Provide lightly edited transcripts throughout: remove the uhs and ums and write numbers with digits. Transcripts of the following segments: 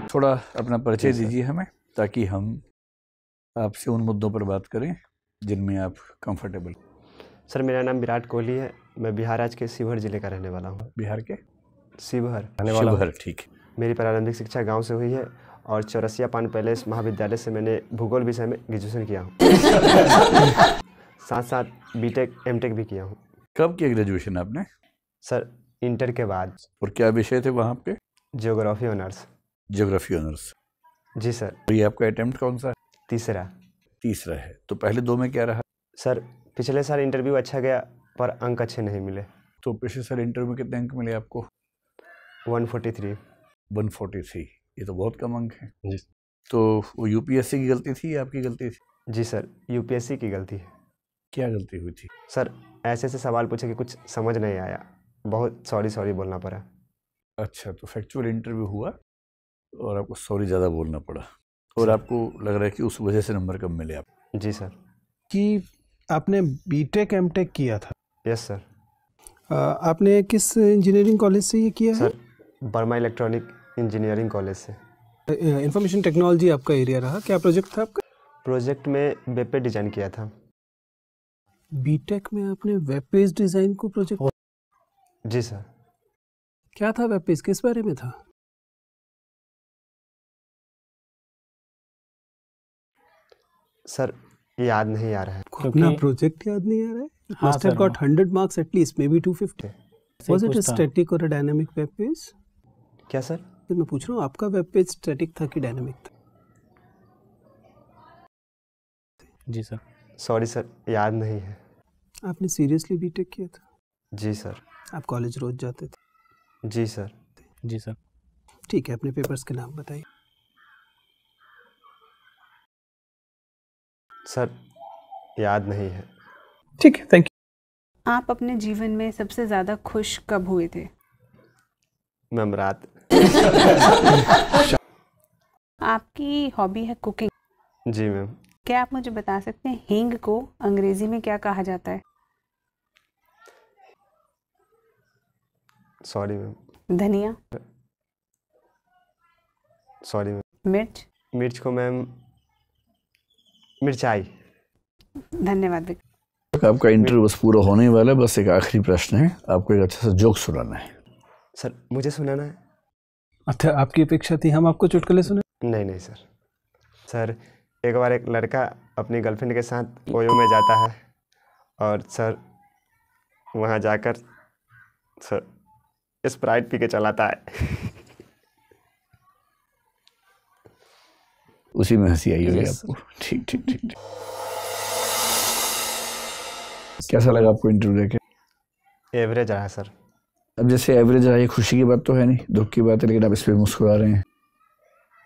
थोड़ा अपना परिचय दीजिए हमें, ताकि हम आपसे उन मुद्दों पर बात करें जिनमें आप कंफर्टेबल। सर मेरा नाम विराट कोहली है, मैं बिहार राज्य के शिवहर जिले का रहने वाला हूँ। बिहार के शिवहर रहने वाला हूँ। शिवहर, ठीक है। मेरी प्रारंभिक शिक्षा गांव से हुई है और चौरसिया पान पैलेस महाविद्यालय से मैंने भूगोल विषय में ग्रेजुएशन किया हूँ। साथ साथ बीटेक एमटेक भी किया हूँ। कब किया ग्रेजुएशन आपने? सर इंटर के बाद। और क्या विषय थे वहाँ पे? Geography honours. ज्योग्राफी ऑनर्स, जी सर। तो ये आपका अटेम्प्ट कौन सा है? तीसरा है। तो पहले दो में क्या रहा? सर पिछले साल इंटरव्यू अच्छा गया पर अंक अच्छे नहीं मिले। तो पिछले साल इंटरव्यू में कितने अंक मिले आपको? 143। 143, ये तो बहुत कम अंक है जी। तो वो यूपीएससी की गलती थी या आपकी गलती थी? जी सर, यूपीएससी की गलती है। क्या गलती हुई थी? सर ऐसे सवाल पूछे कि कुछ समझ नहीं आया, बहुत सॉरी बोलना पड़ा। अच्छा, तो फैक्चुअल इंटरव्यू हुआ और आपको सॉरी ज़्यादा बोलना पड़ा, और आपको लग रहा है कि उस वजह से नंबर कम मिले आप? जी सर। कि आपने बीटेक एमटेक किया था? Yes sir. आपने किस इंजीनियरिंग कॉलेज से ये किया है? Sir Burma electronic engineering college से। इंफॉर्मेशन टेक्नोलॉजी आपका एरिया रहा। क्या प्रोजेक्ट था आपका? प्रोजेक्ट में वेब पेज डिज़ाइन किया था। बीटेक में आपने वेब पेज डिज़ाइन को प्रोजेक्ट? जी सर। क्या था वेब पेज, किस बारे में था? सर याद नहीं आ रहा है। अपना प्रोजेक्ट याद नहीं आ रहा है? Must have got 100 marks at least, maybe 250. Was it a static or a dynamic web page? क्या सर? मैं पूछ रहा हूँ आपका वेब पेज स्टैटिक था कि डायनामिक था? जी सर। सॉरी सर, याद नहीं है। आपने सीरियसली बीटेक किया था? जी सर। आप कॉलेज रोज जाते थे? जी सर। जी सर। ठीक है, अपने पेपर्स के नाम बताइए। सर याद नहीं है। ठीक है, थैंक यू। आप अपने जीवन में सबसे ज़्यादा खुश कब हुए थे? मैम रात। आपकी हॉबी है कुकिंग। जी मैम। क्या आप मुझे बता सकते हैं हींग को अंग्रेजी में क्या कहा जाता है? Sorry ma'am. धनिया। Sorry ma'am. मिर्च। मिर्च को मैम मिर्चाई। धन्यवाद। आपका इंटरव्यू बस पूरा होने वाला है, बस एक आखिरी प्रश्न है, आपको एक अच्छा सा जोक सुनाना है। सर मुझे सुनाना है? अच्छा, आपकी अपेक्षा थी हम आपको चुटकुले सुने? नहीं सर। सर एक बार एक लड़का अपनी गर्लफ्रेंड के साथ ओयो में जाता है और सर वहाँ जाकर सर स्प्राइट पी के चलाता है। उसी में हंसी आई होगी आपको। ठीक। कैसा लगा आपको इंटरव्यू देके? एवरेज रहा सर। अब जैसे एवरेज रहा, ये खुशी की बात तो है नहीं, दुख की बात है, लेकिन आप इस पर मुस्कुरा रहे हैं।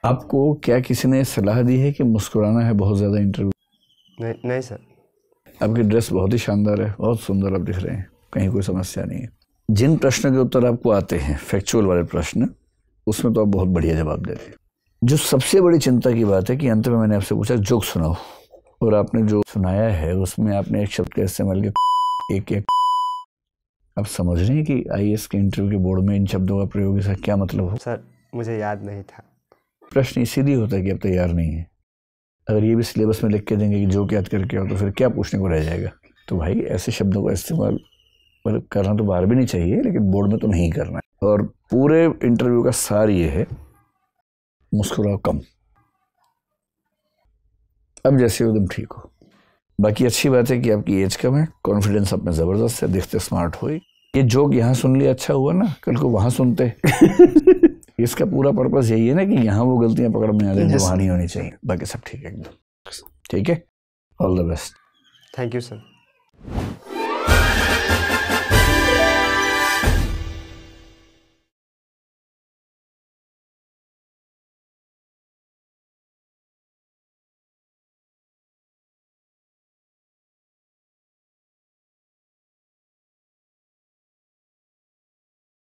आपको क्या किसी ने सलाह दी है कि मुस्कुराना है बहुत ज़्यादा इंटरव्यू? नहीं सर। आपकी ड्रेस बहुत ही शानदार है, बहुत सुंदर आप दिख रहे हैं, कहीं कोई समस्या नहीं है। जिन प्रश्नों के उत्तर आपको आते हैं, फैक्चुअल वाले प्रश्न, उसमें तो आप बहुत बढ़िया जवाब देते हैं। जो सबसे बड़ी चिंता की बात है कि अंत में मैंने आपसे पूछा जोक सुनाओ, और आपने जो सुनाया है उसमें आपने एक शब्द का इस्तेमाल किया, एक। आप समझ रहे हैं कि आईएएस के इंटरव्यू के बोर्ड में इन शब्दों का प्रयोग इसका क्या मतलब हो? सर मुझे याद नहीं था। प्रश्न इसीलिए होता है कि आप तैयार नहीं है। अगर ये भी सिलेबस में लिख के देंगे कि जोक याद करके आओ, तो फिर क्या पूछने को रह जाएगा? तो भाई ऐसे शब्दों का इस्तेमाल मतलब करना तो बाहर भी नहीं चाहिए, लेकिन बोर्ड में तो नहीं करना है। और पूरे इंटरव्यू का सार ये है, मुस्कुराओ कम। अब जैसे एकदम ठीक हो। बाकी अच्छी बात है कि आपकी एज कम है, कॉन्फिडेंस आप में ज़बरदस्त है, दिखते स्मार्ट हो। ये जोक यहाँ सुन लिया अच्छा हुआ ना, कल को वहाँ सुनते। इसका पूरा पर्पस यही है ना कि यहाँ वो गलतियाँ पकड़ में आ जाए जो वहाँ नहीं होनी चाहिए। बाकी सब ठीक है एकदम। ठीक है, all the best. Thank you sir.